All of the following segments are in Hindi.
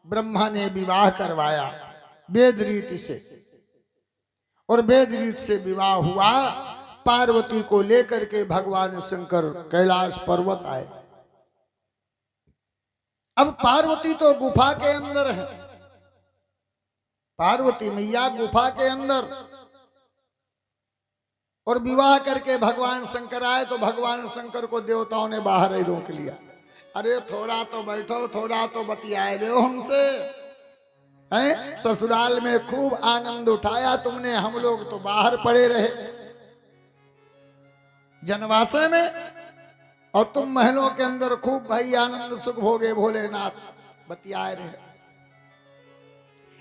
ब्रह्मा ने विवाह करवाया वेद रीति से, और वेद रीति से विवाह हुआ। पार्वती को लेकर के भगवान शंकर कैलाश पर्वत आए। अब पार्वती तो गुफा के अंदर है, पार्वती मैया गुफा के अंदर, और विवाह करके भगवान शंकर आए तो भगवान शंकर को देवताओं ने बाहर ही रोक लिया। अरे थोड़ा तो बैठो, थोड़ा तो बतियाए लो हमसे, हैं? ससुराल में खूब आनंद उठाया तुमने, हम लोग तो बाहर पड़े रहे जनवासे में, और तुम महलों के अंदर खूब भाई आनंद सुख भोगे, भोलेनाथ बतियाए रहे।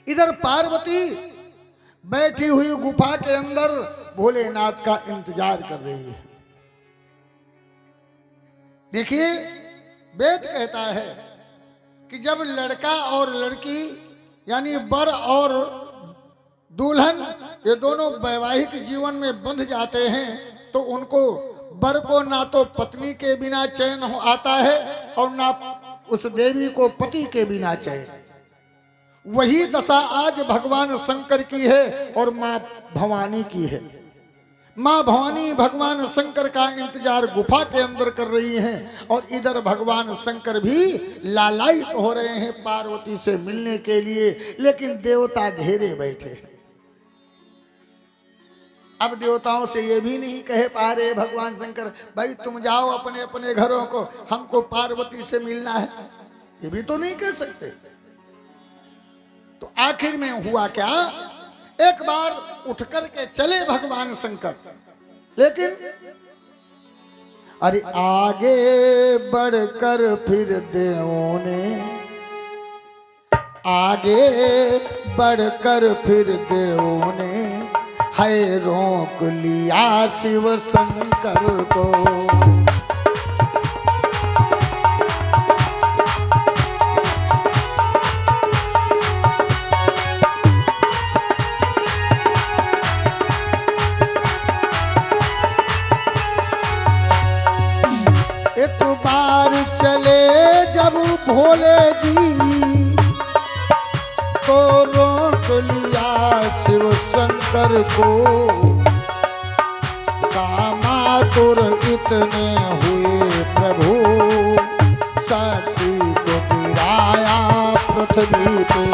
इधर पार्वती बैठी हुई गुफा के अंदर भोलेनाथ का इंतजार कर रही है। देखिए वेद कहता है कि जब लड़का और लड़की यानी वर और दुल्हन ये दोनों वैवाहिक जीवन में बंध जाते हैं तो उनको वर को ना तो पत्नी के बिना चैन हो आता है और ना उस देवी को पति के बिना चैन। वही दशा आज भगवान शंकर की है और मां भवानी की है। मां भवानी भगवान शंकर का इंतजार गुफा के अंदर कर रही हैं और इधर भगवान शंकर भी लालायित हो रहे हैं पार्वती से मिलने के लिए, लेकिन देवता घेरे बैठे हैं। अब देवताओं से ये भी नहीं कह पा रहे भगवान शंकर, भाई तुम जाओ अपने अपने घरों को, हमको पार्वती से मिलना है, ये भी तो नहीं कह सकते। तो आखिर में हुआ क्या, एक बार उठ करके चले भगवान शंकर, लेकिन अरे आगे बढ़कर फिर देवों ने, आगे बढ़कर फिर देवों ने है रोक लिया शिव शंकर को। एक बार चले जब भोले जी तो रोक लिया शिव शंकर को। कामातुर इतने हुए प्रभु, सती को गिराया पृथ्वी पे।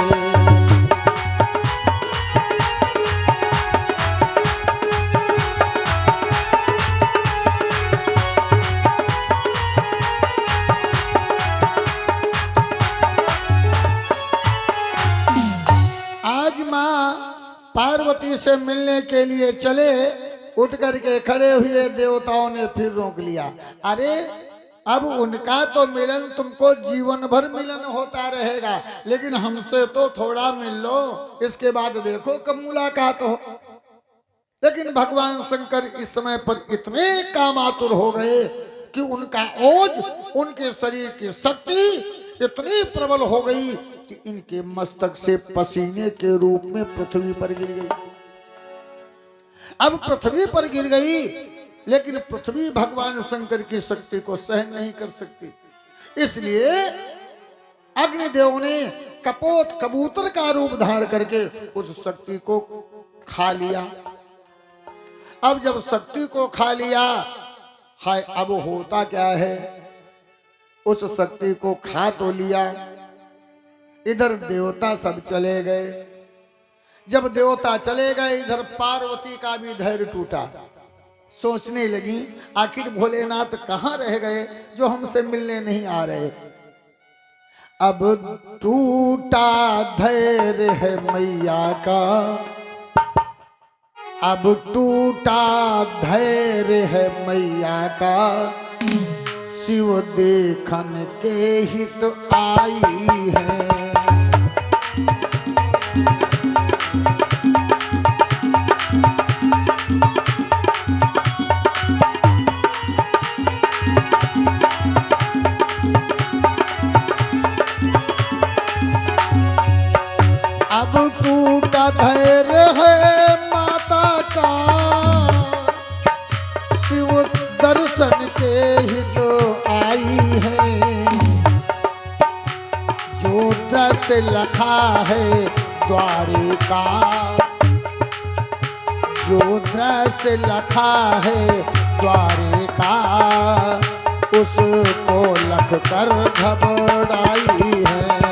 पार्वती से मिलने के लिए चले, उठ करके खड़े हुए देवताओं ने फिर रोक लिया। अरे अब उनका तो मिलन तुमको जीवन भर मिलन होता रहेगा, लेकिन हमसे तो थोड़ा मिल लो, इसके बाद देखो कब मुलाकात हो। लेकिन भगवान शंकर इस समय पर इतने कामातुर हो गए कि उनका ओज, उनके शरीर की शक्ति इतनी प्रबल हो गई कि इनके मस्तक से पसीने के रूप में पृथ्वी पर गिर गई। अब पृथ्वी पर गिर गई, लेकिन पृथ्वी भगवान शंकर की शक्ति को सहन नहीं कर सकती, इसलिए अग्निदेव ने कपोत कबूतर का रूप धारण करके उस शक्ति को खा लिया। अब जब शक्ति को खा लिया, हाय अब होता क्या है, उस शक्ति को खा तो लिया, इधर देवता सब चले गए। जब देवता चले गए, इधर पार्वती का भी धैर्य टूटा। सोचने लगी आखिर भोलेनाथ कहाँ रह गए जो हमसे मिलने नहीं आ रहे। अब टूटा धैर्य है मैया का, अब टूटा धैर्य है मैया का, शिव देखन के हित आई है। अब टूटा धैर्य है माता का, शिव दर्शन के हित आई है। जो दृश्य लखा है द्वारिका, जो दृश्य लखा है द्वारिका, उसको लख कर घबराई है।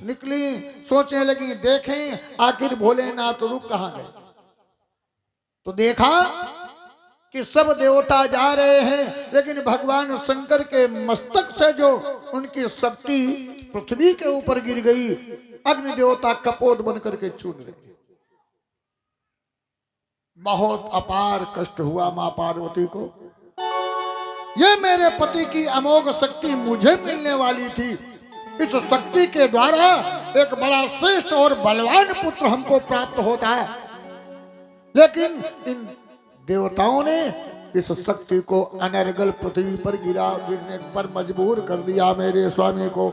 निकली, सोचने लगी देखें आखिर भोलेनाथ रुक कहां गए। तो देखा कि सब देवता जा रहे हैं, लेकिन भगवान शंकर के मस्तक से जो उनकी शक्ति पृथ्वी के ऊपर गिर गई, अग्नि देवता कपोत बन करके चून रहे। बहुत अपार कष्ट हुआ मां पार्वती को। ये मेरे पति की अमोघ शक्ति मुझे मिलने वाली थी, इस शक्ति के द्वारा एक बड़ा श्रेष्ठ और बलवान पुत्र हमको प्राप्त होता है, लेकिन इन देवताओं ने इस शक्ति को अनर्गल पृथ्वी पर गिरने पर मजबूर कर दिया मेरे स्वामी को।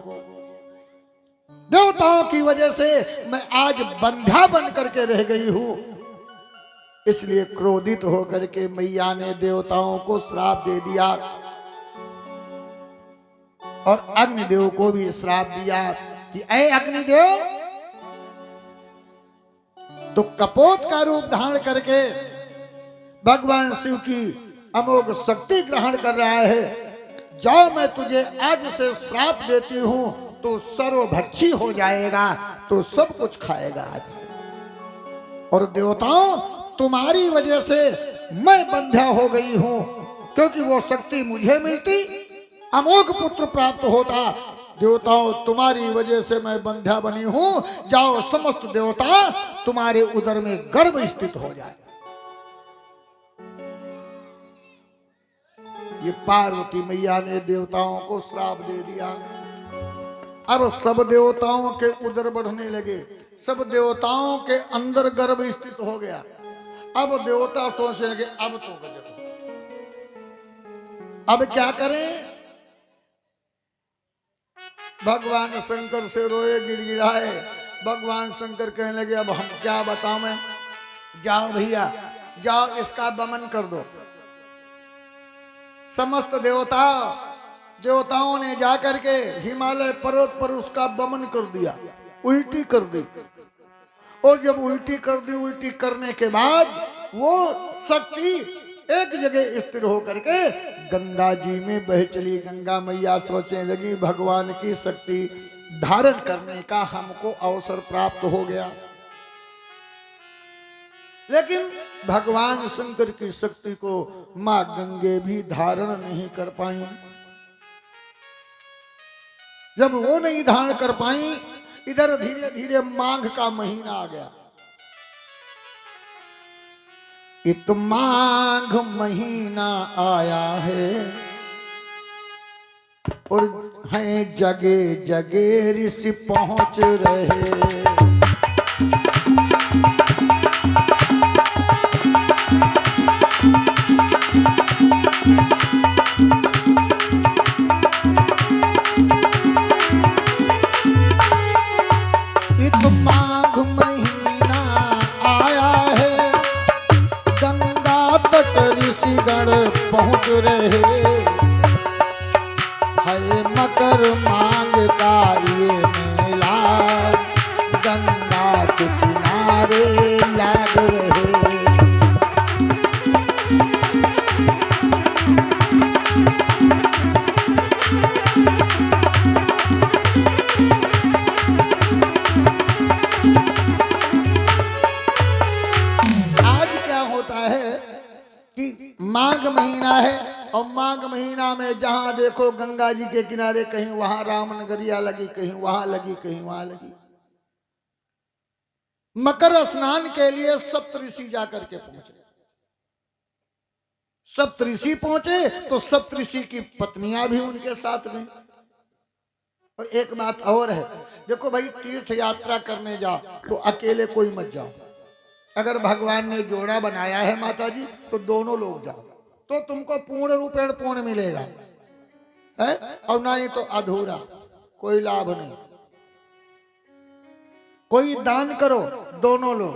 देवताओं की वजह से मैं आज बंध्या बन करके रह गई हूं, इसलिए क्रोधित होकर के मैया ने देवताओं को श्राप दे दिया और अग्निदेव को भी श्राप दिया कि ऐ अग्निदेव, तो कपोत का रूप धारण करके भगवान शिव की अमोघ शक्ति ग्रहण कर रहा है, जाओ मैं तुझे आज से श्राप देती हूं, तो सर्वभक्षी हो जाएगा, तो सब कुछ खाएगा आज से। और देवताओं, तुम्हारी वजह से मैं बंध्या हो गई हूं, क्योंकि वो शक्ति मुझे मिलती, अमोघ पुत्र प्राप्त होता। देवताओं, तुम्हारी वजह से मैं बंध्या बनी हूं, जाओ समस्त देवता तुम्हारे उदर में गर्भ स्थित हो जाए। ये पार्वती मैया ने देवताओं को श्राप दे दिया। अब सब देवताओं के उदर बढ़ने लगे, सब देवताओं के अंदर गर्भ स्थित हो गया। अब देवता सोचने लगे अब तो गजब, अब क्या करें। भगवान शंकर से रोए गिड़गिड़ाए। भगवान शंकर कहने लगे अब हम क्या बताऊं मैं, जाओ भैया जाओ इसका दमन कर दो। समस्त देवताओं ने जाकर के हिमालय पर्वत पर उसका दमन कर दिया, उल्टी कर दी। और जब उल्टी कर दी, उल्टी करने के बाद वो शक्ति एक जगह स्थिर होकर के गंगा जी में बह चली। गंगा मैया सोचने लगी भगवान की शक्ति धारण करने का हमको अवसर प्राप्त हो गया, लेकिन भगवान शंकर की शक्ति को मां गंगे भी धारण नहीं कर पाई। जब वो नहीं धारण कर पाई, इधर धीरे धीरे माघ का महीना आ गया। इत माघ महीना आया है और हैं जगे जगे ऋषि पहुंच रहे। पहुंच रहे है मकर मांग का ये मेला, गंगा के किनारे लाग रहे। आज क्या होता है कि माघ महीना है और माघ महीना में जहां देखो गंगा जी के किनारे कहीं वहां रामनगरिया लगी, कहीं वहां लगी, कहीं वहां लगी। मकर स्नान के लिए सप्तऋषि जाकर के पहुंचे। सप्तऋषि पहुंचे तो सप्तऋषि की पत्नियां भी उनके साथ में। और एक बात और है, देखो भाई तीर्थ यात्रा करने जाओ तो अकेले कोई मत जाओ। अगर भगवान ने जोड़ा बनाया है माता जी तो दोनों लोग जाओ, तो तुमको पूर्ण रूपेण पूर्ण मिलेगा। है, और ना ही तो अधूरा, कोई लाभ नहीं। कोई दान करो, दोनों लो।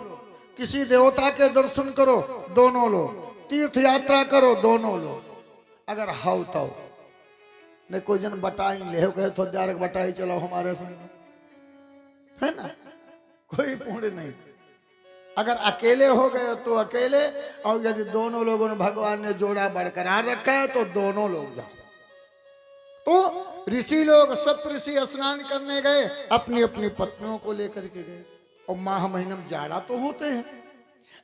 किसी देवता के दर्शन करो, दोनों लो। तीर्थ यात्रा करो, दोनों लो। अगर हाउ तो नहीं कोई जन बटाई ले कहे तो द्वारक बटाई चलाओ हमारे संग, है ना, कोई पुण्य नहीं। अगर अकेले हो गए तो अकेले, और यदि दोनों लोगों ने भगवान ने जोड़ा बरकरार रखा है तो दोनों लोग जाओ। तो ऋषि लोग सप्त ऋषि स्नान करने गए, अपनी अपनी पत्नियों को लेकर के गए, और माह महीने में जाड़ा तो होते हैं।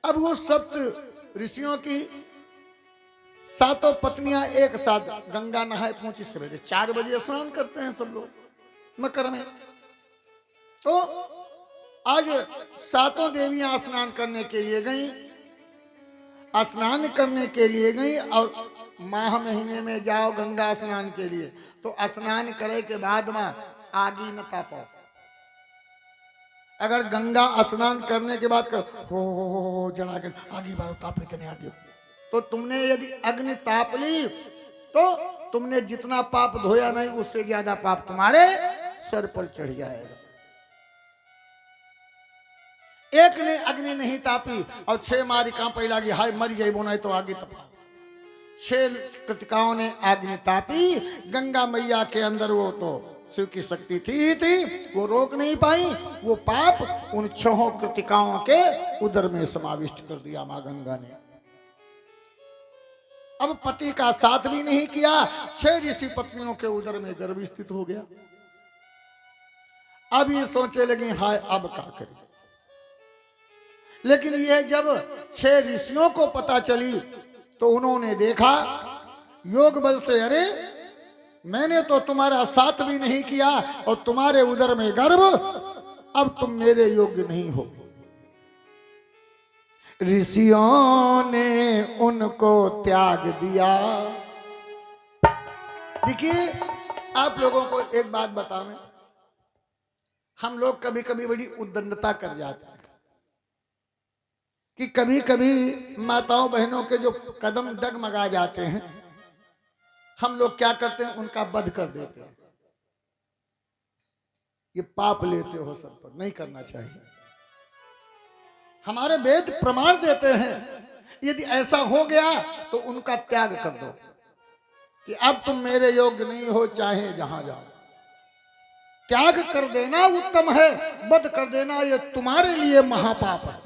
अब वो सप्त ऋषियों की सातों पत्नियां एक साथ गंगा नहाए पहुंची। सवेरे 4 बजे स्नान करते हैं सब लोग मकर में। तो आज सातों देवियां स्नान करने के लिए गई, स्नान करने के लिए गई। और माह महीने में जाओ गंगा स्नान के लिए, तो स्नान करे के बाद में आगी न तापो। अगर गंगा स्नान करने के बाद हो जला के आगी बारो तापे तने आगे, तो तुमने यदि अग्नि ताप ली तो तुमने जितना पाप धोया नहीं उससे ज्यादा पाप तुम्हारे सर पर चढ़ जाएगा। एक ने अग्नि नहीं तापी और 6 मारी कांपे लागी, हाय मर जाइबो नहीं तो आगे तपा। 6 कृतिकाओं ने अग्नि तापी। गंगा मैया के अंदर वो तो शिव की शक्ति थी, वो रोक नहीं पाई। वो पाप उन 6 कृतिकाओं के उदर में समाविष्ट कर दिया मां गंगा ने। अब पति का साथ भी नहीं किया, 6 ऋषि पत्नियों के उदर में गर्भ स्थित हो गया। अब ये सोचे लगी हाय अब क्या करें। लेकिन यह जब 6 ऋषियों को पता चली तो उन्होंने देखा योग बल से, अरे मैंने तो तुम्हारा साथ भी नहीं किया और तुम्हारे उदर में गर्भ, अब तुम मेरे योग्य नहीं हो। ऋषियों ने उनको त्याग दिया। देखिए आप लोगों को एक बात बताएं, हम लोग कभी कभी बड़ी उद्दंडता कर जाते हैं कि कभी कभी माताओं बहनों के जो कदम डगमगा जाते हैं, हम लोग क्या करते हैं, उनका वध कर देते हैं। ये पाप लेते हो सर पर, नहीं करना चाहिए। हमारे वेद प्रमाण देते हैं यदि ऐसा हो गया तो उनका त्याग कर दो कि अब तुम मेरे योग्य नहीं हो, चाहे जहां जाओ। त्याग कर देना उत्तम है, वध कर देना ये तुम्हारे लिए महापाप है।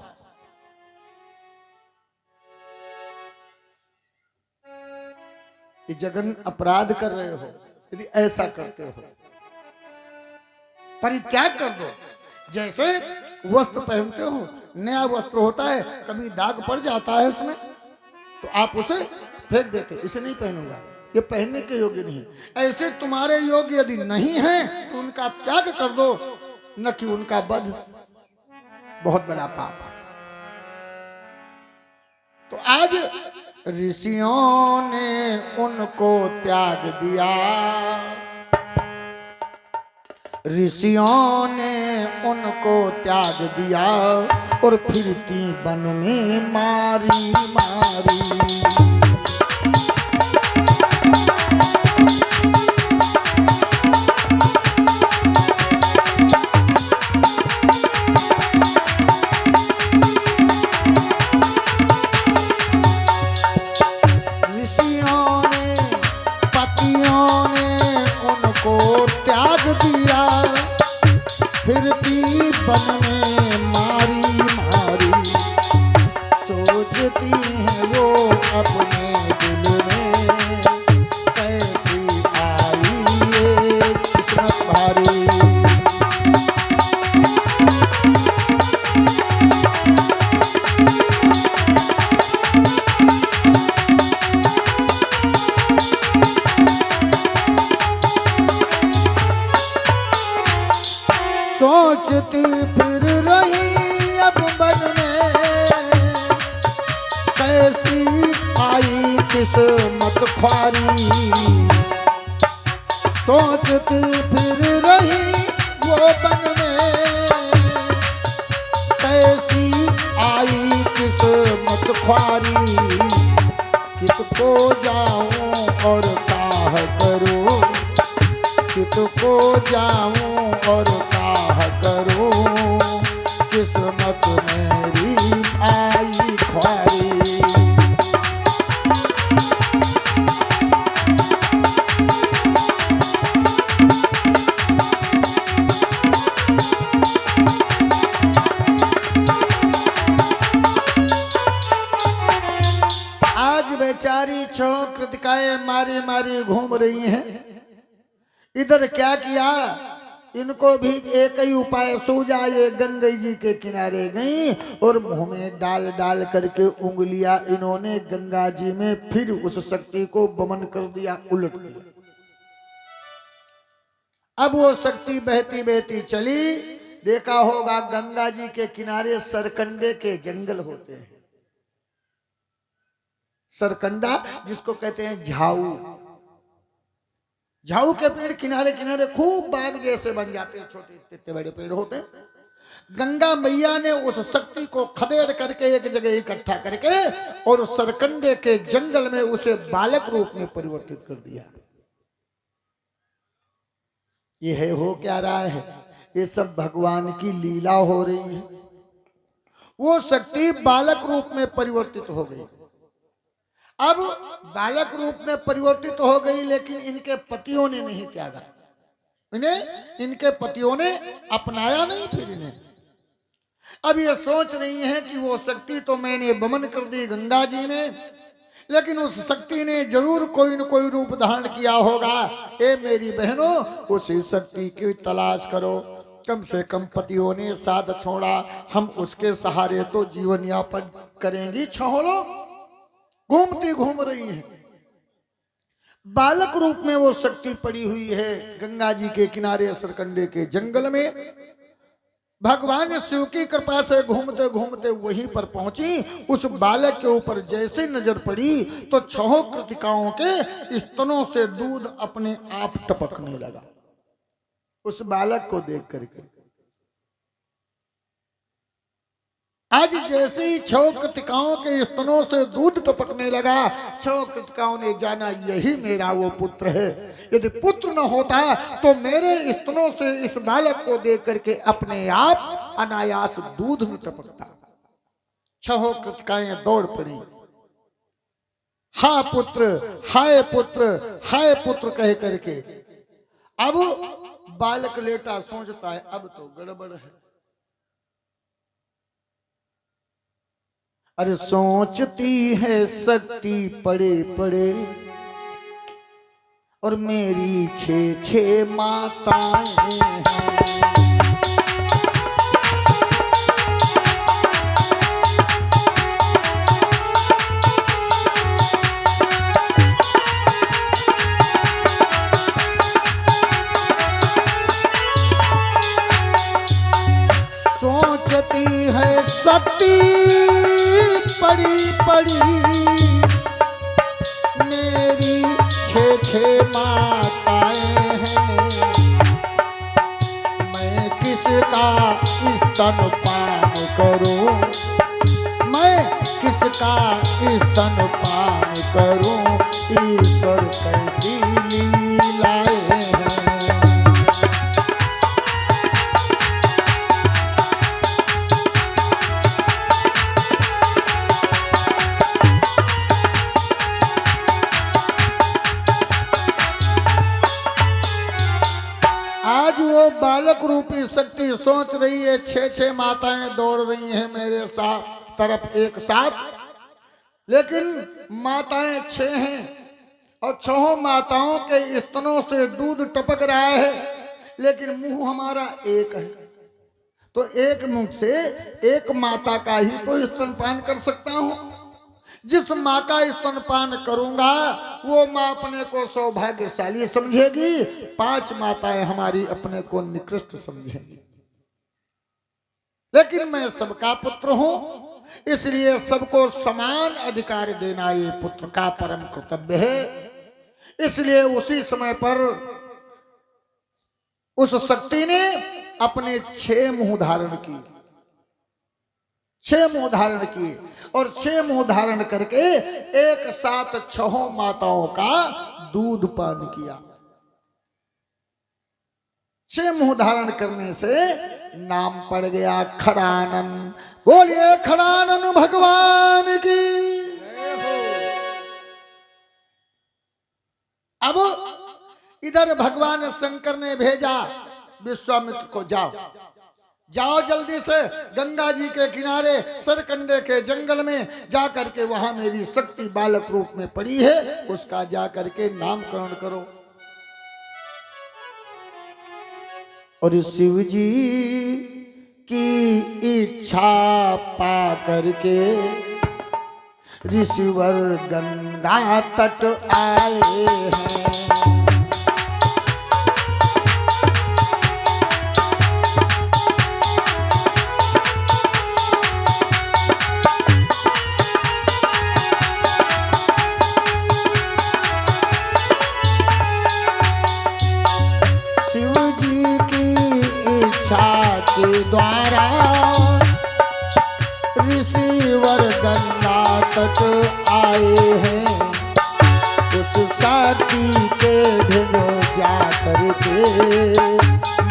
ये जघन्य अपराध कर रहे हो यदि ऐसा करते हो। परित्याग कर दो। जैसे वस्त्र पहनते हो, नया वस्त्र होता है, कभी दाग पड़ जाता है उसमें तो आप उसे फेंक देते, इसे नहीं पहनूंगा, ये पहनने के योग्य नहीं। ऐसे तुम्हारे योग्य यदि नहीं है तो उनका त्याग कर दो, न कि उनका वध। बहुत बड़ा पाप है। तो आज ऋषियों ने उनको त्याग दिया, ऋषियों ने उनको त्याग दिया और फिरती वन में मारी मारी। फिरती वन में मारी मारी, सोचती है वो अपने दिल में, कैसी आई ये किस्मत भारी। सोचती फिर रही अब मन में, कैसी आई किस्मत ख्वारी। सोचती फिर रही वो मन में, कैसी आई किस्मत ख्वारी। किसको जाऊं और काह करूं, कितको जाऊं और काह करूं, किस्मत मेरी आई ख्वारी। बेचारी छो कृतिकाएं मारी मारी घूम रही हैं। इधर क्या किया, इनको भी एक ही उपाय सूझा। ये गंगा जी के किनारे गई और मुंह में डाल डाल करके उंगलियां इन्होंने गंगा जी में फिर उस शक्ति को बमन कर दिया, उलट दिया। अब वो शक्ति बहती बहती चली। देखा होगा गंगा जी के किनारे सरकंडे के जंगल होते हैं। सरकंडा जिसको कहते हैं झाऊ, झाऊ के पेड़ किनारे किनारे खूब बाग जैसे बन जाते हैं, छोटे इतने बड़े पेड़ होते हैं। गंगा मैया ने उस शक्ति को खदेड़ करके एक जगह इकट्ठा करके और सरकंडे के जंगल में उसे बालक रूप में परिवर्तित कर दिया। यह हो क्या रहा है, ये सब भगवान की लीला हो रही है। वो शक्ति बालक रूप में परिवर्तित हो गई। अब बालक रूप में परिवर्तित हो गई, लेकिन इनके पतियों ने नहीं त्यागा, इनके पतियों ने अपनाया नहीं फिर इन्हें। अब ये सोच रही हैं कि वो शक्ति तो मैंने बमन कर दी गंगा जी में, लेकिन उस शक्ति ने जरूर कोई न कोई रूप धारण किया होगा। ए मेरी बहनों, उसी शक्ति की तलाश करो। कम से कम पतियों ने साथ छोड़ा, हम उसके सहारे तो जीवन यापन करेंगी। छहोलो घूमती घूम रही है, बालक रूप में वो शक्ति पड़ी हुई है गंगा जी के किनारे सरकंडे के जंगल में। भगवान शिव की कृपा से घूमते घूमते वहीं पर पहुंची। उस बालक के ऊपर जैसे नजर पड़ी तो छह कृतिकाओं के स्तनों से दूध अपने आप टपकने लगा उस बालक को देख करके। आज जैसे ही छह कृतिकाओं के स्तनों से दूध टपकने लगा, छह कृतिकाओं ने जाना यही मेरा वो पुत्र है। यदि पुत्र न होता तो मेरे स्तनों से इस बालक को देख करके अपने आप अनायास दूध न टपकता। छह कृतिकाएं दौड़ पड़ी, हा पुत्र हाय पुत्र हाय पुत्र कह करके। अब बालक लेटा सोचता है अब तो गड़बड़ है। अरे सोचती है शक्ति पड़े पड़े और मेरी छे माताएं हैं। सोचती है शक्ति पड़ी पड़ी मेरी छे माताएं हैं। मैं किसका स्तनपान करूं, मैं किसका स्तनपान करूं, ईश्वर कैसी लीलाएं हैं। बालक रूपी शक्ति सोच रही है, छह माताएं दौड़ रही हैं मेरे साथ तरफ एक साथ, लेकिन माताएं छह हैं और छहों माताओं के स्तनों से दूध टपक रहा है, लेकिन मुंह हमारा एक है। तो एक मुंह से एक माता का ही तो स्तनपान कर सकता हूं। जिस माँ का स्तनपान करूंगा वो माँ अपने को सौभाग्यशाली समझेगी, 5 माताएं हमारी अपने को निकृष्ट समझेंगी। लेकिन मैं सबका पुत्र हूं, इसलिए सबको समान अधिकार देना ये पुत्र का परम कर्तव्य है। इसलिए उसी समय पर उस शक्ति ने अपने 6 मुंह धारण की। 6 मुंह धारण किए और 6 मुंह धारण करके एक साथ 6 माताओं का दूध पान किया। 6 मुंह धारण करने से नाम पड़ गया खड़ानन। बोलिए खड़ानन भगवान की। अब इधर भगवान शंकर ने भेजा विश्वामित्र को, जाओ जाओ जल्दी से गंगा जी के किनारे सरकंडे के जंगल में जा करके वहां मेरी शक्ति बालक रूप में पड़ी है, उसका जा करके नामकरण करो। और शिव जी की इच्छा पा करके ऋषिवर गंगा तट आए हैं। के द्वारा ऋषिवर गंगा तट आए हैं। उस साथी के ढिलो जा करके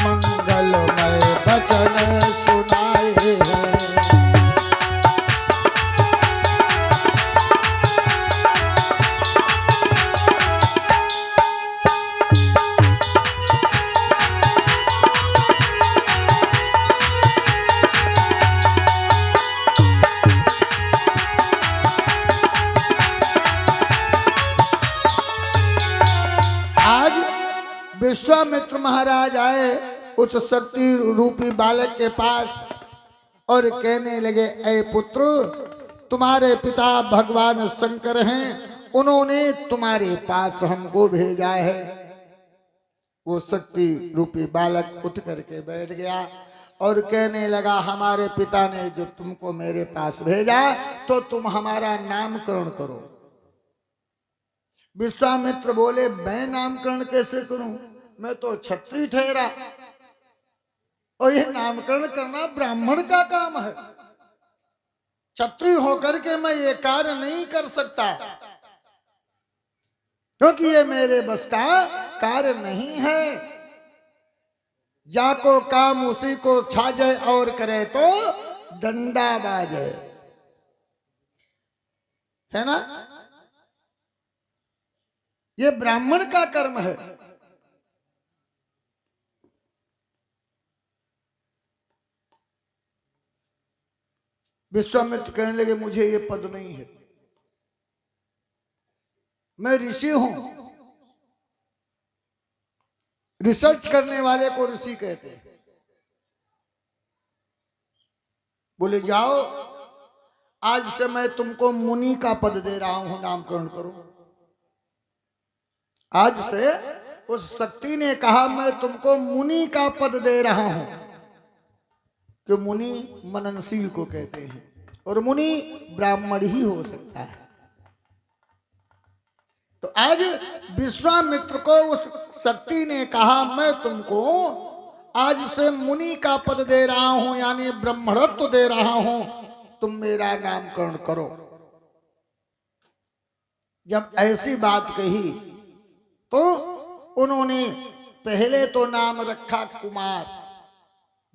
मंगलमय वचन सुनाए हैं। विश्वामित्र महाराज आए उस शक्ति रूपी बालक के पास और कहने लगे, ऐ पुत्र, तुम्हारे पिता भगवान शंकर हैं, उन्होंने तुम्हारे पास हमको भेजा है। वो शक्ति रूपी बालक उठ करके बैठ गया और कहने लगा, हमारे पिता ने जो तुमको मेरे पास भेजा तो तुम हमारा नामकरण करो। विश्वामित्र बोले, मैं नामकरण कैसे करूं, मैं तो क्षत्रिय ठहरा और यह नामकरण करना ब्राह्मण का काम है। क्षत्रिय होकर के मैं ये कार्य नहीं कर सकता, क्योंकि ये मेरे बस का कार्य नहीं है। जाको काम उसी को छा जाए और करे तो डंडा बाजे, है ना। ये ब्राह्मण का कर्म है। विश्वामित्र कहने लगे, मुझे ये पद नहीं है, मैं ऋषि हूं। रिसर्च करने वाले को ऋषि कहते हैं। बोले, जाओ आज से मैं तुमको मुनि का पद दे रहा हूं, नामकरण करो। आज से उस शक्ति ने कहा, मैं तुमको मुनि का पद दे रहा हूं, कि मुनि मननशील को कहते हैं और मुनि ब्राह्मण ही हो सकता है। तो आज विश्वामित्र को उस शक्ति ने कहा, मैं तुमको आज से मुनि का पद दे रहा हूं, यानी ब्रह्मणत्व दे रहा हूं, तुम मेरा नामकरण करो। जब ऐसी बात कही तो उन्होंने पहले तो नाम रखा कुमार।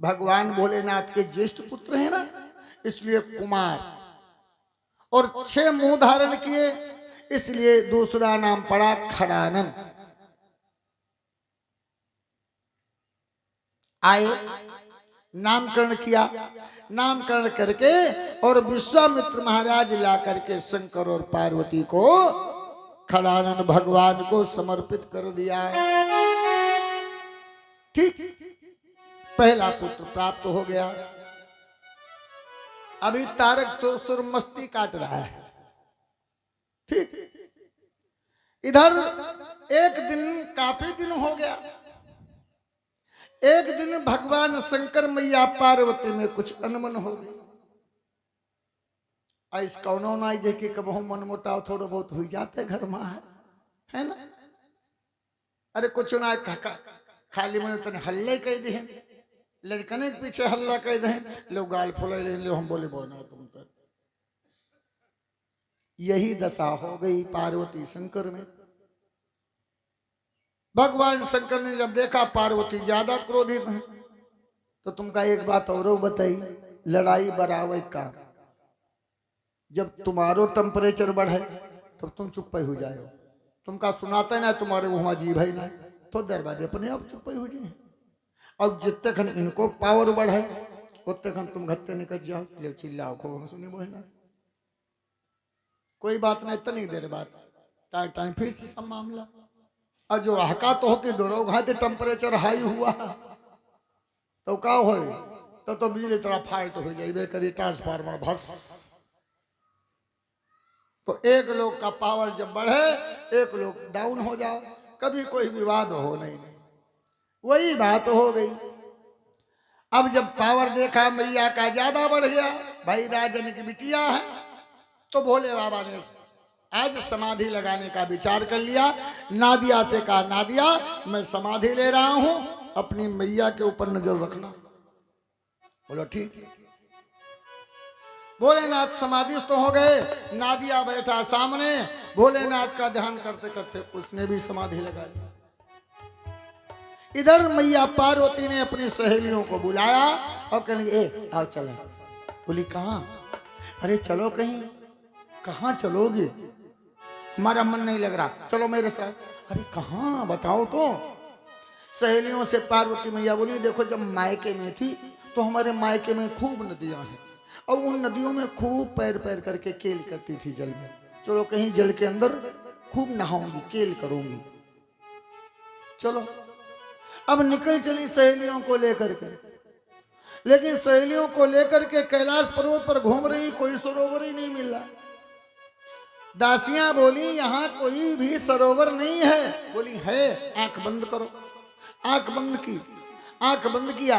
भगवान भोलेनाथ के ज्येष्ठ पुत्र हैं ना, इसलिए कुमार। और 6 मुंह धारण किए, इसलिए दूसरा नाम पड़ा खड़ानन। आए, नामकरण किया, नामकरण करके और विश्वामित्र महाराज ला करके शंकर और पार्वती को खड़ानन भगवान को समर्पित कर दिया। ठीक, पहला पुत्र प्राप्त हो गया। अभी तारक तो सुर मस्ती काट रहा है। ठीक, इधर एक दिन, काफी दिन हो गया, एक दिन भगवान शंकर मैया पार्वती में कुछ अनबन हो गई। इस कौनो ना जे कि कबहू मन मोटाव थोड़ा बहुत हो जाते घर में, है ना। अरे कुछ ना खाली मन तने हल्ले कह दी, लड़कने के पीछे हल्ला कह दे, लोग गाल फुला ले, हम बोले बोना तुम तक। यही दशा हो गई पार्वती शंकर में। भगवान शंकर ने जब देखा पार्वती ज्यादा क्रोधित है, तो तुमका एक बात और बताई, लड़ाई बराबर का। जब तुम्हारो टेम्परेचर बढ़े तब तुम चुप हो जाओ, तुमका सुनाता ना तुम्हारे वहां जी भाई ना, तो दरवाजे अपने आप चुप हो जाए। और जितने खन इनको पावर बढ़े उतने खन तुम घत्ते निकल जाओ, ले चिल्लाओ खो सुनी बोलना, कोई बात नहीं, इतनी देर बाद टाइम फिर से सब मामला। और जो हका तो होती दोनों घाते टेम्परेचर हाई हुआ तो क्या हो, तो बिजली तरह फाल्ट हो जाए करी, ट्रांसफार्मर भस। तो एक लोग का पावर जब बढ़े एक लोग डाउन हो जाओ, कभी कोई विवाद हो नहीं। वही बात हो गई। अब जब पावर देखा मैया का ज्यादा बढ़ गया, भाई राजन की बिटिया है, तो भोले बाबा ने आज समाधि लगाने का विचार कर लिया। नादिया से कहा, नादिया मैं समाधि ले रहा हूं, अपनी मैया के ऊपर नजर रखना। बोलो ठीक है। भोलेनाथ समाधिस्थ तो हो गए, नादिया बैठा सामने, भोलेनाथ का ध्यान करते करते उसने भी समाधि लगा ली। इधर मैया पार्वती ने अपनी सहेलियों को बुलाया और कहने ए आओ चलें। बोली कहाँ? अरे चलो कहीं। कहाँ चलोगे? हमारा मन नहीं लग रहा, चलो मेरे साथ। अरे कहाँ बताओ तो। सहेलियों से पार्वती मैया बोली देखो जब मायके में थी तो हमारे मायके में खूब नदियां हैं और उन नदियों में खूब पैर पैर करके केल करती थी जल में, चलो कहीं जल के अंदर खूब नहाऊंगी, केल करूंगी। चलो अब निकल चली सहेलियों को लेकर के, लेकिन सहेलियों को लेकर के कैलाश पर्वत पर घूम रही, कोई सरोवर ही नहीं मिल रहा। दासियां बोली यहाँ कोई भी सरोवर नहीं है। बोली है, आंख बंद करो। आंख बंद की, आंख बंद किया,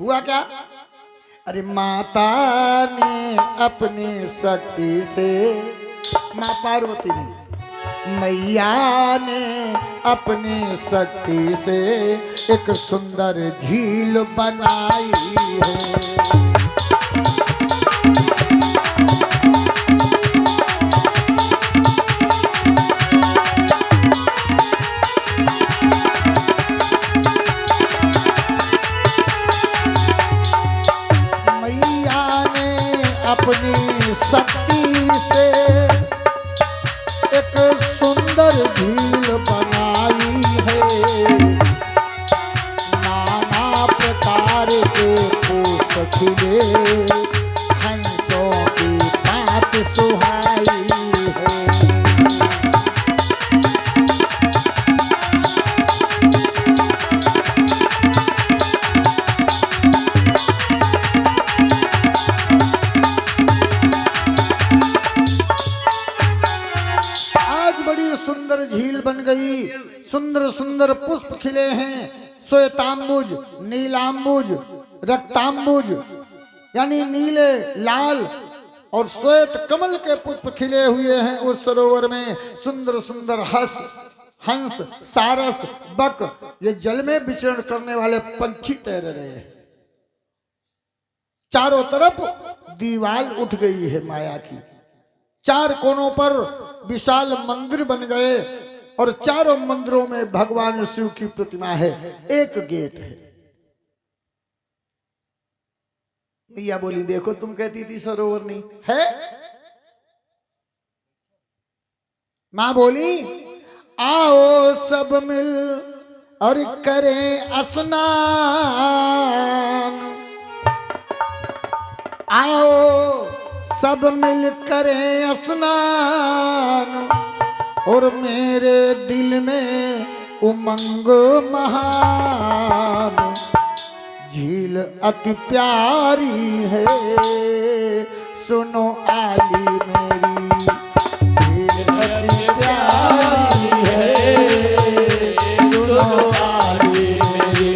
हुआ क्या? अरे माता ने अपनी शक्ति से, माँ पार्वती ने, मैया ने अपनी शक्ति से एक सुंदर झील बनाई है। अपनी शक्ति से एक सुंदर झील बनाई है। नाना प्रकार के पुष्प खिले, हंसों की बात सुहाई है। सुंदर झील बन गई, सुंदर सुंदर पुष्प खिले हैं, श्वेतांबुज, नीलांबुज, रक्तांबुज यानी नीले, लाल और श्वेत कमल के पुष्प खिले हुए हैं। उस सरोवर में सुंदर सुंदर हंस, सारस, बक, ये जल में विचरण करने वाले पंछी तैर रहे हैं। चारों तरफ दीवार उठ गई है माया की, चार कोनों पर विशाल मंदिर बन गए और चारों मंदिरों में भगवान शिव की प्रतिमा है। एक गेट है। मैया बोली देखो तुम कहती थी सरोवर नहीं है। मां बोली आओ सब मिल और करें स्नान, आओ सब मिल करें स्नान और मेरे दिल में उमंग महान। झील अति प्यारी है सुनो आली मेरी, झील अति प्यारी है सुनो आली मेरी,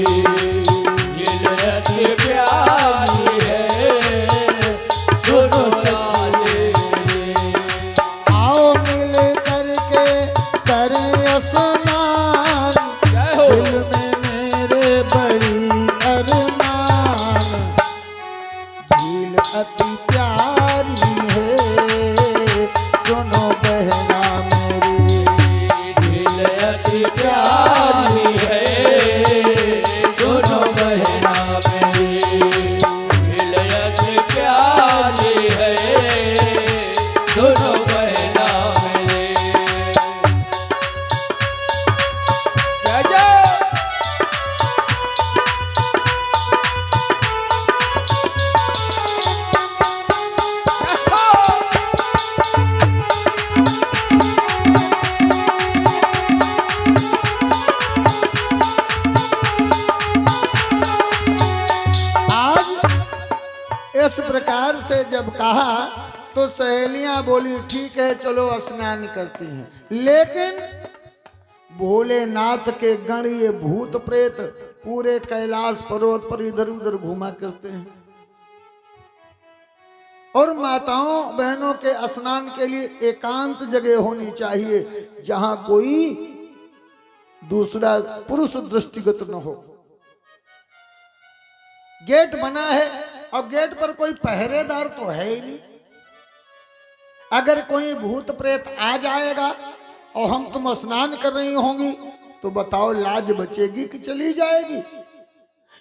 झील अति प्यारी है। स्नान दिल में मेरे बड़ी अरमान, इस प्रकार से जब कहा तो सहेलियां बोली ठीक है चलो स्नान करती हैं, लेकिन भोलेनाथ के गण ये भूत प्रेत पूरे कैलाश पर्वत पर इधर उधर घूमा करते हैं और माताओं बहनों के स्नान के लिए एकांत जगह होनी चाहिए जहां कोई दूसरा पुरुष दृष्टिगत न हो। गेट बना है और गेट पर कोई पहरेदार तो है ही नहीं। अगर कोई भूत प्रेत आ जाएगा और हम तुम स्नान कर रही होंगी तो बताओ लाज बचेगी कि चली जाएगी।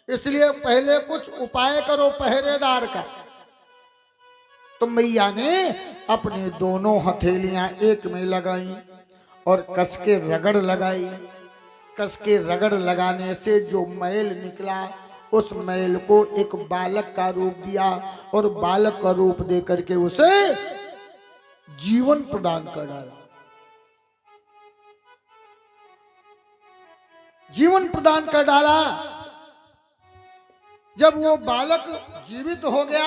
इसलिए पहले कुछ उपाय करो पहरेदार का। तो मैया ने अपने दोनों हथेलियां एक में लगाई और कस के रगड़ लगाई। कस के रगड़ लगाने से जो मैल निकला उस मैल को एक बालक का रूप दिया और बालक का रूप दे करके उसे जीवन प्रदान कर डाला। जीवन प्रदान कर डाला। जब वो बालक जीवित हो गया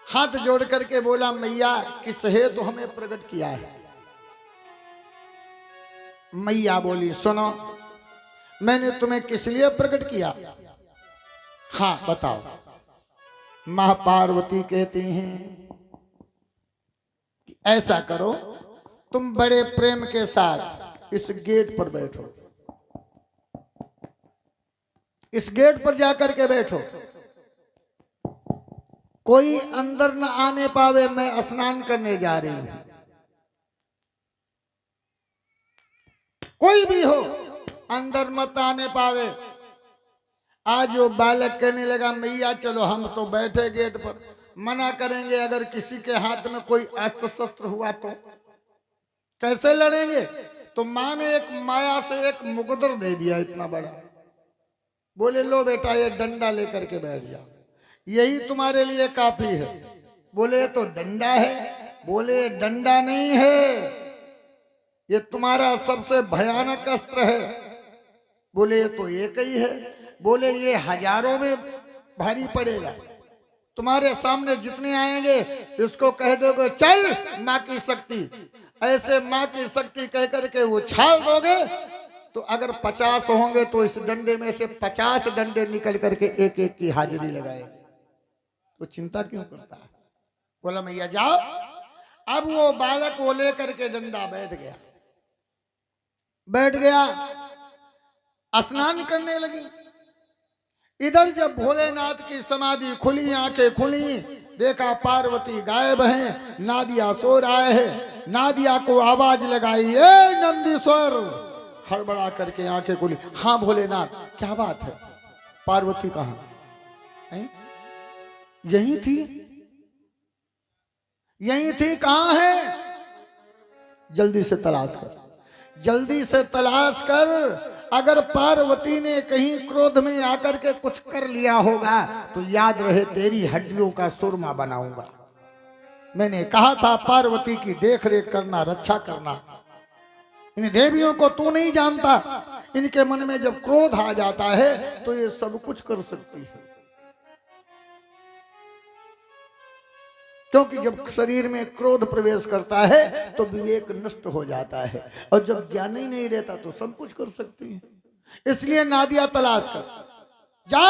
हाथ जोड़ करके बोला मैया किस हेतु हमें प्रकट किया है। मैया बोली सुनो मैंने तुम्हें किस लिए प्रकट किया। हाँ बताओ। मां पार्वती कहती हैं कि ऐसा करो तुम बड़े प्रेम के साथ इस गेट पर बैठो, इस गेट पर जाकर के बैठो, कोई अंदर न आने पावे, मैं स्नान करने जा रही हूं। कोई भी हो अंदर मत आने पावे। आज वो बालक कहने लगा मैया चलो हम तो बैठे गेट पर, मना करेंगे अगर किसी के हाथ में कोई अस्त्र शस्त्र हुआ तो कैसे लड़ेंगे। तो मां ने एक माया से एक मुकद्दर दे दिया इतना बड़ा। बोले लो बेटा ये डंडा लेकर के बैठ जाओ, यही तुम्हारे लिए काफी है। बोले तो डंडा है। बोले डंडा नहीं है, ये तुम्हारा सबसे भयानक अस्त्र है। बोले ये तो एक ही है। बोले ये हजारों में भारी पड़ेगा, तुम्हारे सामने जितने आएंगे इसको कह दोगे चल मां की शक्ति, ऐसे मां की शक्ति कह करके वो छाल दोगे तो अगर 50 होंगे तो इस डंडे में से 50 डंडे निकल करके एक एक की हाजिरी लगाएंगे। तो चिंता क्यों करता है। बोला मैया जाओ। अब वो बालक वो लेकर के डंडा बैठ गया, स्नान करने लगी। इधर जब भोलेनाथ की समाधि खुली, आंखें खुली, देखा पार्वती गायब हैं, नादिया सो रहा है। नादिया को आवाज लगाई ए नंदीश्वर। हड़बड़ा करके आंखें खुली। हाँ भोलेनाथ क्या बात है। पार्वती कहाँ है? यही थी कहाँ है? जल्दी से तलाश कर, जल्दी से तलाश कर। अगर पार्वती ने कहीं क्रोध में आकर के कुछ कर लिया होगा तो याद रहे तेरी हड्डियों का सुरमा बनाऊंगा। मैंने कहा था पार्वती की देख रेख करना, रक्षा करना। इन देवियों को तू नहीं जानता, इनके मन में जब क्रोध आ जाता है तो ये सब कुछ कर सकती है। क्योंकि जब शरीर में क्रोध प्रवेश करता है तो विवेक नष्ट हो जाता है, और जब ज्ञान ही नहीं रहता तो सब कुछ कर सकती है। इसलिए नादिया तलाश कर जा,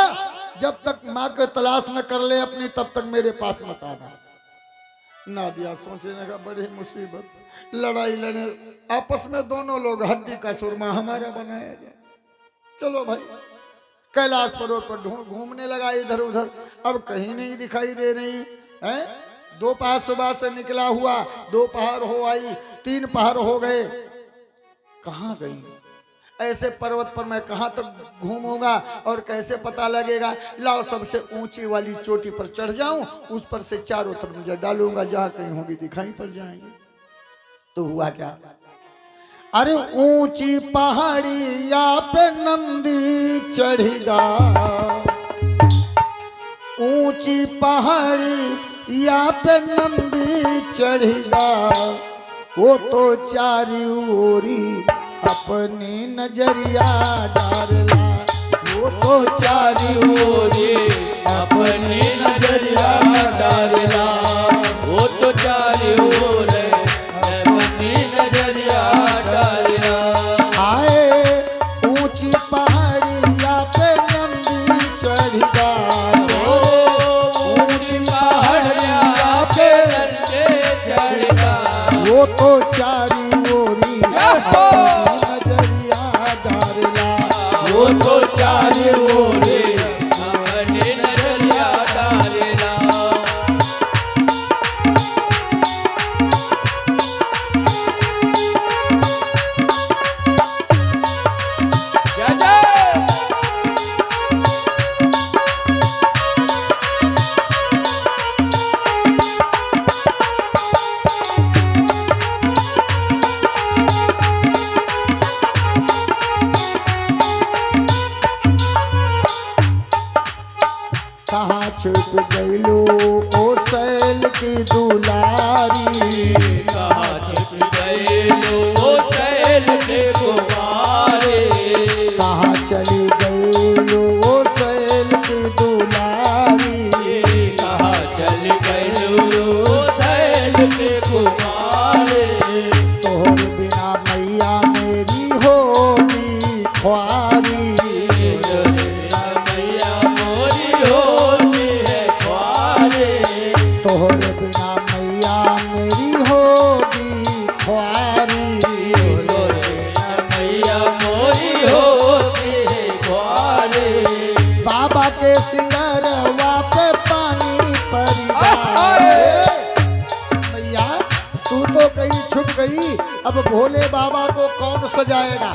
जब तक मां के तलाश न कर ले अपनी तब तक मेरे पास मत आना। नादिया सोचने का बड़ी मुसीबत, लड़ाई लड़े आपस में दोनों लोग, हड्डी का सुरमा हमारा बनाया जाए। चलो भाई कैलाश पर्वत पर घूमने लगा इधर उधर, अब कहीं नहीं दिखाई दे रही है। दोपहर सुबह से निकला हुआ, दोपहर हो आई, 3 पहर हो गए, कहाँ गई। ऐसे पर्वत पर मैं कहाँ तक घूमूंगा और कैसे पता लगेगा। लाओ सबसे ऊंची वाली चोटी पर चढ़ जाऊं, उस पर से चारों तरफ मुझे डालूंगा, जहां कहीं होगी दिखाई पड़ जाएंगे। तो हुआ क्या, अरे ऊंची पहाड़िया पे नंदी चढ़ेगा, ऊंची पहाड़ी या पे नंदी चढ़ेगा, वो तो चारी ओरी अपनी नजरिया डारला, वो तो चारी ओरी अपनी नजरिया चढ़िगा ऊंची पहाड़िया पे नंगे चढ़गा वो तो चारी ओरी अपनी नजरिया डारला वो तो चारे ओरे अपने नजरिया डालेला कहाँ छुप गईलो ओ सैल की दुलारी कहाँ छिप गए लो शैल के कुमारे कहाँ चली गईलो ओ सैल की दुलारी कहाँ चल गए लो शैल के कुमारे तोहर बिना मैया मेरी होगी ख्वारी मैया मोरी होती है ख्वारे तोहर बिना मैया मेरी होगी ख्वारी मैया मोरी होती है ख्वारे बाबा के सिंगरवा पे पानी पड़ी मैया तू तो कहीं छुप गई अब भोले बाबा को कौन सजाएगा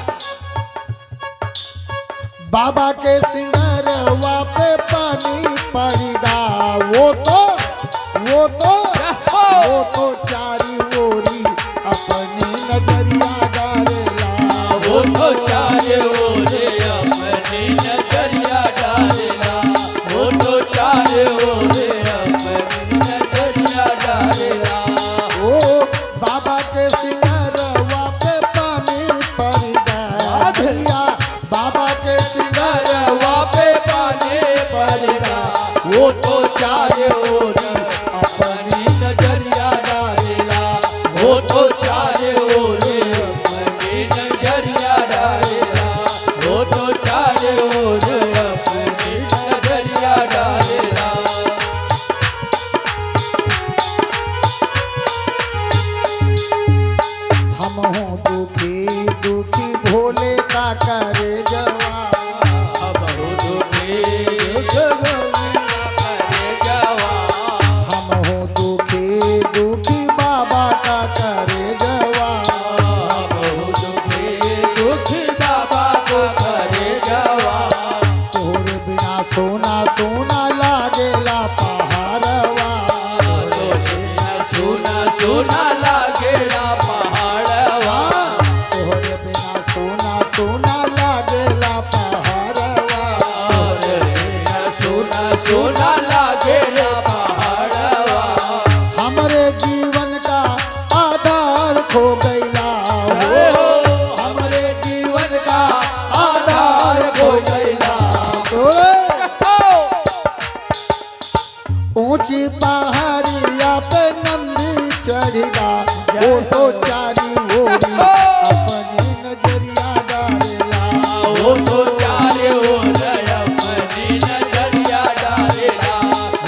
बाबा के सिंगरवा पे पानी पड़ेगा वो तो चारी ओरी अपनी नजरिया डालेला वो तो चारे ओरे अपनी नजरिया डालेला वो तो चारे ओरे अपनी नजरिया डालेला ओ बाबा के सिंगरवा पे पानी पड़ेगा भैया बाबा के सिंगरवा पे पानी पड़ेगा वो तो चारे ओरे अपनी नजरिया डालेला वो तो चारे ओरे अपनी नजरिया डालेला वो तो चारे ओरे अपनी नजरिया डालेला हम हूँ दुखी दुखी भोले का करे जवा बहुत करे जावा हम हूँ दुखी दुखी बाबा का करे जवा बहुत दुखी बाबा को करे जावा तोर बिना सोना सोना लागेला पहाड़वा सोना सोना लागेला पहाड़वा तोर बिना सोना सोना लागेला पहाड़वा सोना सोना लागेला पहाड़वा हमरे जीवन का आधार खो गईला हो हमरे जीवन का आधार खो गईला ऊंची पहाड़िया पे नंदी चढ़ेगा वो तो चारी ओरी अपनी नजरिया डालेला वो तो चारे ओरे अपनी नजरिया डालेला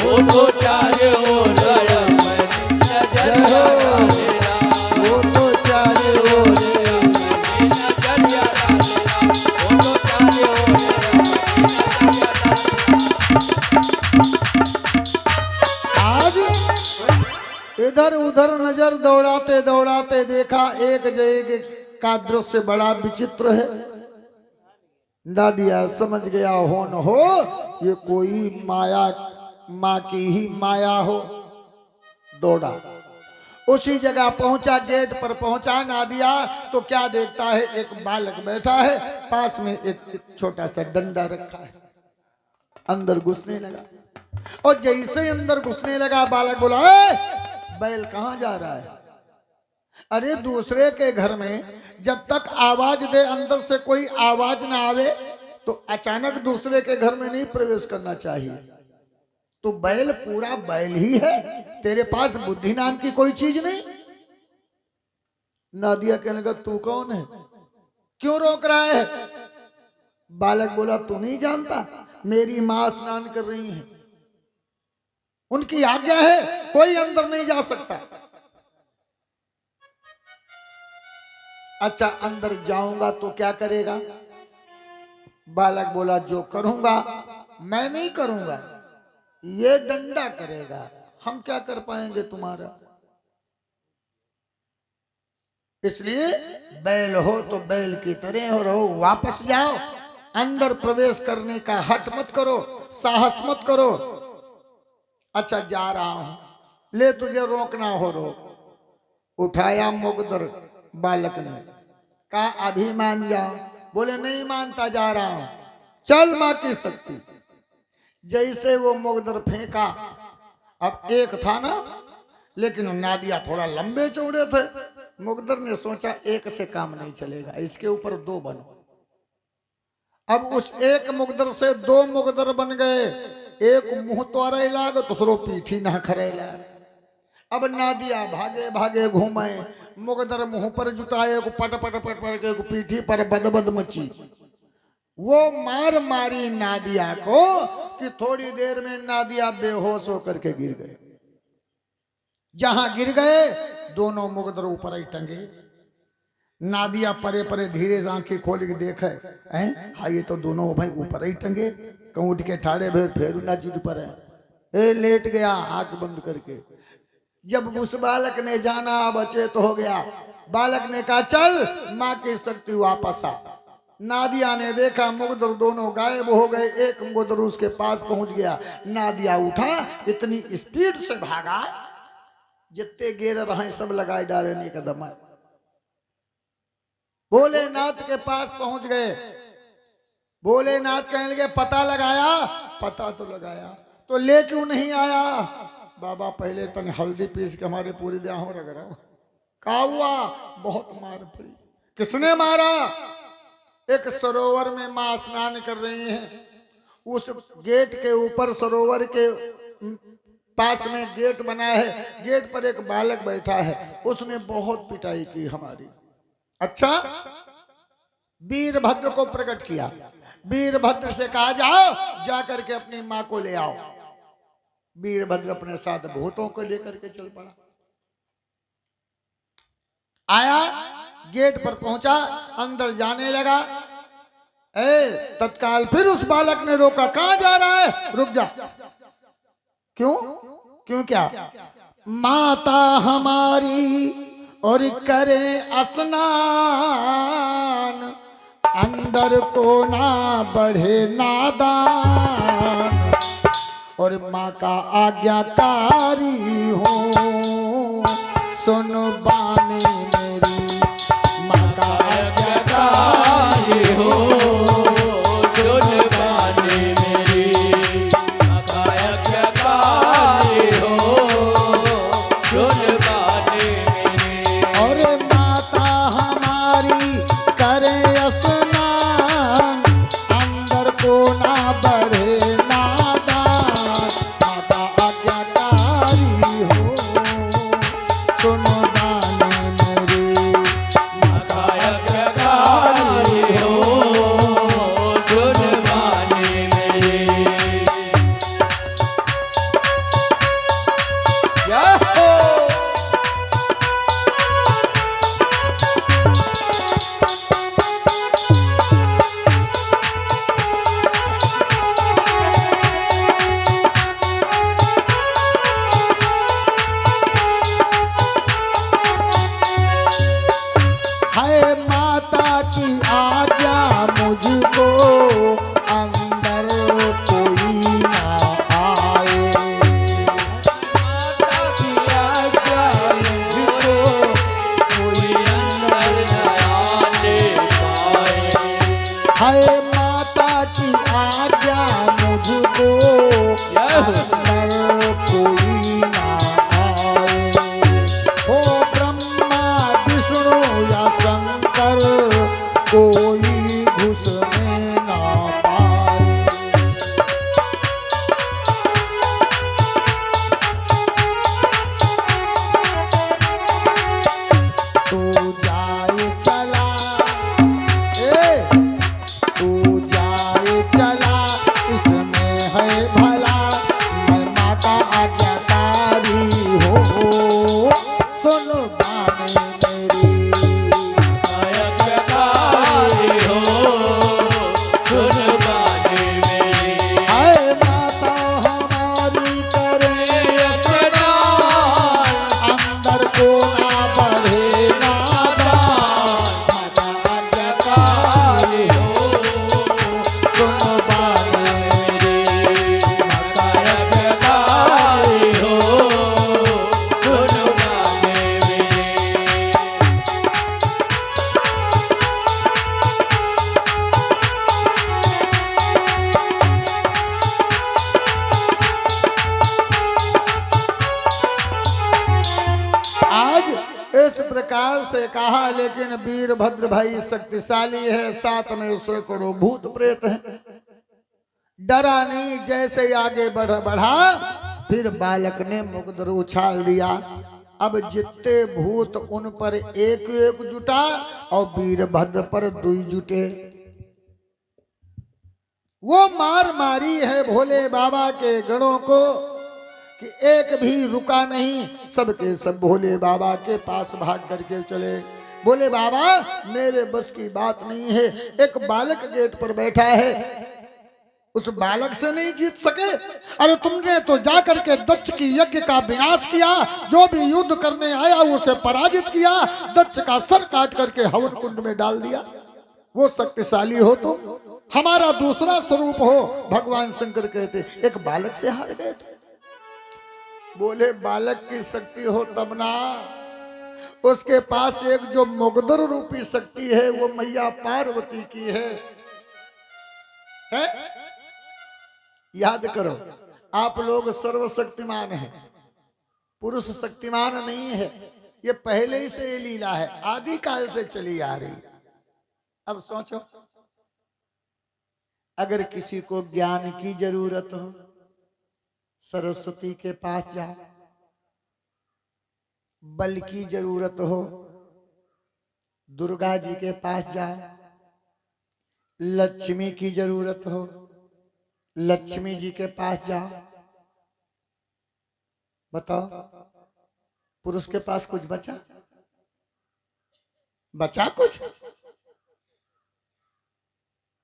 वो तो चारे ओरे अपनी नजरिया डालेला वो तो चारी ओरी अपनी नजरिया डालेला वो तो चारे ओरे अपनी नजरिया डालेला आज इधर उधर नजर दौड़ाते दौड़ाते देखा एक जगह का दृश्य बड़ा विचित्र है दादिया समझ गया हो न हो ये कोई माया माँ की ही माया हो दौड़ा उसी जगह पहुंचा गेट पर पहुंचा नादिया तो क्या देखता है एक बालक बैठा है पास में एक छोटा सा डंडा रखा है अंदर घुसने लगा और जैसे अंदर घुसने लगा बालक बोला बैल कहाँ जा रहा है अरे दूसरे के घर में जब तक आवाज दे अंदर से कोई आवाज ना आवे तो अचानक दूसरे के घर में नहीं प्रवेश करना चाहिए तो बैल पूरा बैल ही है तेरे पास बुद्धि नाम की कोई चीज नहीं नादिया कहने लगा तू कौन है क्यों रोक रहा है बालक बोला तू नहीं जानता, मेरी मां स्नान कर रही है, उनकी आज्ञा है, कोई अंदर नहीं जा सकता। अच्छा अंदर जाऊंगा तो क्या करेगा? बालक बोला जो करूंगा मैं नहीं करूंगा, ये डंडा करेगा, हम क्या कर पाएंगे तुम्हारा। इसलिए बैल हो तो बैल की तरह हो रहो, वापस जाओ, अंदर प्रवेश करने का हट मत करो, साहस मत करो। अच्छा जा रहा हूं, ले तुझे रोकना हो रो। उठाया मुगदर बालक ने, कहा अभी मान जाओ। बोले नहीं मानता, जा रहा हूं, चल मां की शक्ति। जैसे वो मुगदर फेंका, अब एक था ना, लेकिन नादिया थोड़ा लंबे चौड़े थे। मुगदर ने सोचा एक से काम नहीं चलेगा, इसके ऊपर दो बनो। अब उस एक मुगदर से दो मुगदर बन गए, एक मुंह तोड़े लाग, दूसरो पीठी ना खरे लाग। अब नादिया भागे भागे घूमे, मुगदर मुंह पर जुटाए, को पट पट पट पट के पीठी पर बदबद मची। वो मार मारी नादिया को कि थोड़ी देर में नादिया बेहोश होकर के गिर गए। जहां गिर गए दोनों मुगदर ऊपर ही टंगे। नादिया परे परे धीरे आंखें खोल के देखे, हैं हाँ ये तो दोनों भाई ऊपर ही टंगे, कहूं उठ के ठाड़े फिर ना जुट पर है। ए लेट गया आंख बंद करके। जब उस बालक ने जाना अब अचेत हो गया, बालक ने कहा चल मां की शक्ति वापस आ। नादिया ने देखा मुगदर दोनों गायब हो गए, एक मुगदर उसके पास पहुंच गया। नादिया उठा, इतनी स्पीड से भागा, जितने गेर रहे सब लगाए डालने का दम। भोलेनाथ के पास पहुंच गए। भोलेनाथ कहने लगे पता लगाया? पता तो लगाया, तो ले क्यों नहीं आया? बाबा पहले तन हल्दी पीस के हमारे पूरी देह में रगड़ा। क्या हुआ? बहुत मार पड़ी। किसने मारा? एक सरोवर में मां स्नान कर रही हैं, उस गेट के ऊपर सरोवर के पास में गेट बना है, गेट पर एक बालक बैठा है, उसने बहुत पिटाई की हमारी। अच्छा वीरभद्र को प्रकट किया, वीरभद्र से कहा जाओ जाकर के अपनी मां को ले आओ। वीरभद्र अपने साथ भूतों को लेकर के चल पड़ा। आया, गेट पर पहुंचा, अंदर जाने लगा। तत्काल फिर उस बालक ने रोका, कहां जा रहा है? रुक जा। क्यों? क्यों क्या? माता हमारी और करे स्नान, अंदर को ना बढ़े नादान, और माँ का आज्ञाकारी हो सुन बानी मेरी, माँ का आज्ञाकारी हो सुन बानी मेरी, माँ का आज्ञाकारी हो सुन बानी मेरी। और माता हमारी करे स्नान, अंदर को ना बढ़े नादान, माता आज्ञाकारी हो सुन बानी मेरी, माता आज्ञाकारी हो। सुन बानी मेरी। जय हो। है भला, मैं माता आज्ञाकारी हो, सुन बाने मेरी। आज्ञाकारी हो, सुन बाने मेरी। हाय माता हमारी करे स्नान, अंदर को ना बढ़े नादान, माता आज्ञाकारी हो, सुन बाने मेरी। आज्ञाकारी हो, सुन बाने मेरी। आज इस प्रकार से कहा, लेकिन वीरभद्र भाई शक्तिशाली है, साथ में सैकड़ों भूत प्रेत हैं। डरा नहीं, जैसे ही आगे बढ़ा फिर बालक ने मुकदर उछाल दिया। अब जितने भूत उन पर एक एक जुटा और वीरभद्र पर दुई जुटे। वो मार मारी है भोले बाबा के गणों को कि एक भी रुका नहीं, सबके सब भोले बाबा के पास भाग करके चले। बोले बाबा मेरे बस की बात नहीं है, एक बालक गेट पर बैठा है, उस बालक से नहीं जीत सके? अरे तुमने तो जाकर के दक्ष की यज्ञ का विनाश किया, जो भी युद्ध करने आया उसे पराजित किया, दक्ष का सर काट करके हवन कुंड में डाल दिया। वो शक्तिशाली हो तो हमारा दूसरा स्वरूप हो। भगवान शंकर कहते एक बालक से हार गए थे। बोले बालक की शक्ति हो तब ना, उसके पास एक जो मुगदर रूपी शक्ति है वो मैया पार्वती की है? याद करो, आप लोग सर्वशक्तिमान हैं, पुरुष शक्तिमान नहीं है। ये पहले ही से ये लीला है, आदि काल से चली आ रही। अब सोचो, अगर किसी को ज्ञान की जरूरत हो, सरस्वती के पास जाओ। बल की जरूरत हो, दुर्गा जी के पास जाओ। लक्ष्मी की जरूरत हो, लक्ष्मी जी के पास जाओ। बताओ, पुरुष के पास कुछ बचा? बचा कुछ?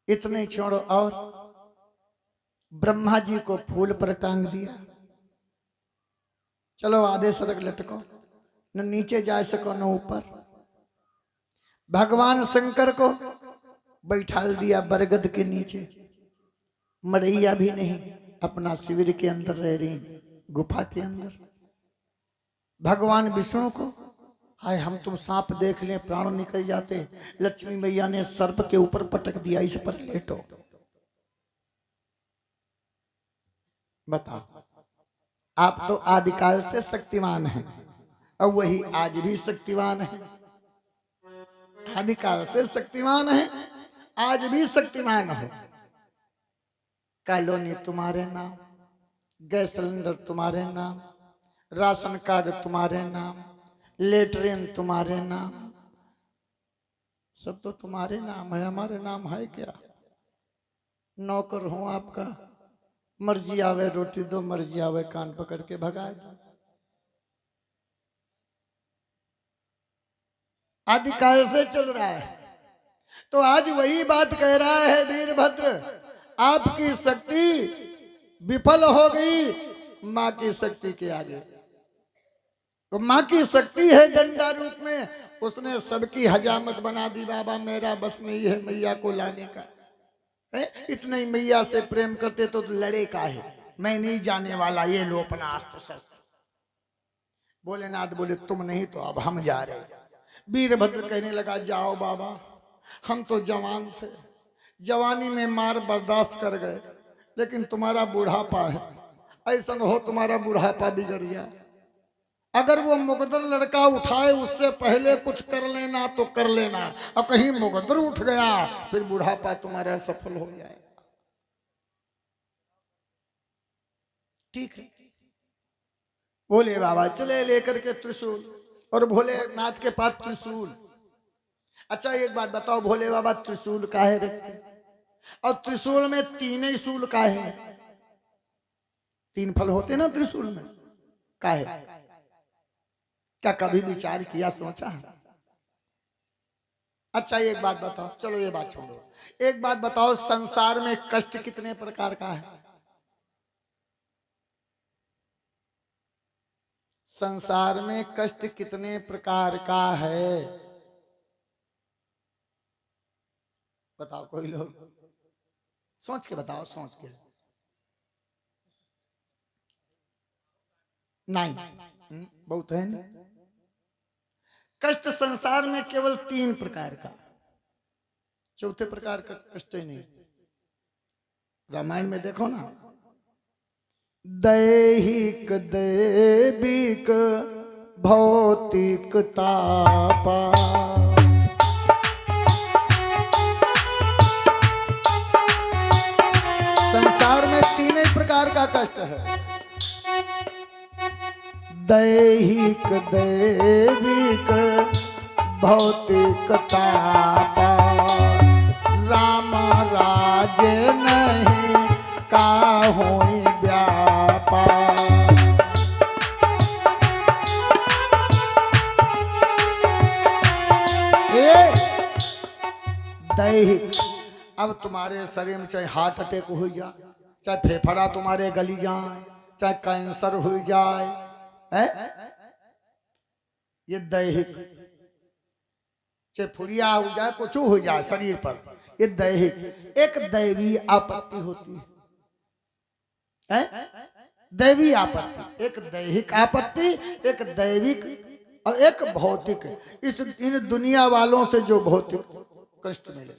इतने छोड़ो, और ब्रह्मा जी को फूल पर टांग दिया। चलो आधे सड़क लटको, न नीचे जा सको न ऊपर। भगवान शंकर को बैठाल दिया बरगद के नीचे। मड़ैया भी नहीं, अपना शिविर के अंदर रह रही, गुफा के अंदर। भगवान विष्णु को, हाय हम तुम सांप देख लें प्राण निकल जाते। लक्ष्मी मैया ने सर्प के ऊपर पटक दिया, इस पर लेटो। बताओ, आप तो आदिकाल से शक्तिमान हैं और वही आज भी शक्तिमान है। आदिकाल से शक्तिमान है, आज भी शक्तिमान हो। कॉलोनी तुम्हारे नाम, गैस सिलेंडर तुम्हारे नाम, राशन कार्ड तुम्हारे नाम, लेटरिन तुम्हारे नाम, सब तो तुम्हारे नाम है। हमारे नाम है क्या? नौकर हूं आपका, मर्जी आवे रोटी दो, मर्जी आवे कान पकड़ के भगा दो। आदिकाल से चल रहा है। तो आज वही बात कह रहा है वीरभद्र, आपकी शक्ति विफल हो गई मां की शक्ति के आगे। तो मां की शक्ति है डंडा रूप में, उसने सबकी हजामत बना दी। बाबा मेरा बस नहीं है मैया को लाने का। इतने ही मैया से प्रेम करते तो लड़े का है, मैं नहीं जाने वाला, ये लो अपना अस्त्र शस्त्र। भोलेनाथ बोले तुम नहीं तो अब हम जा रहे। वीरभद्र कहने लगा जाओ बाबा, हम तो जवान थे, जवानी में मार बर्दाश्त कर गए, लेकिन तुम्हारा बुढ़ापा है, ऐसा न हो तुम्हारा बुढ़ापा बिगड़ जाए। अगर वो मुकद्दर लड़का उठाए उससे पहले कुछ कर लेना तो कर लेना, और कहीं मुकद्दर उठ गया फिर बुढ़ापा तुम्हारा सफल हो जाएगा। ठीक है। भोले बाबा चले लेकर के त्रिशूल, और भोलेनाथ के पास त्रिशूल। अच्छा एक बात बताओ, भोले बाबा त्रिशूल काहे रखते? और त्रिशूल में तीन ही शूल काहे? 3 फल होते ना त्रिशूल में, काहे? क्या कभी विचार किया, सोचा? अच्छा एक बात बताओ, चलो ये बात छोड़ो, एक बात बताओ, संसार में कष्ट कितने प्रकार का है? संसार में कष्ट कितने प्रकार का है? बताओ कोई लोग, सोच के बताओ, सोच के। नहीं, बहुत है ना। कष्ट संसार में केवल 3 प्रकार का, चौथे प्रकार का कष्ट ही नहीं। रामायण में देखो ना, दैहिक दैविक भौतिक तापा, संसार में 3 ही प्रकार का कष्ट है, दैहिक दैविक भौतिक तापा, राम राज नहीं काहुई व्यापा। दैहिक, अब तुम्हारे शरीर में चाहे हार्ट अटैक हो जाए, चाहे फेफड़ा तुम्हारे गली जाए, चाहे कैंसर हो जाए, है? ये दैहिक, चाहे फुरिया हो जाए, कुछ हो जाए शरीर पर, ये दैहिक। एक दैवी आपत्ति होती है, दैवी आपत्ति, एक दैहिक आपत्ति, एक दैविक और एक भौतिक। इन दुनिया वालों से जो भौतिक कष्ट मिले,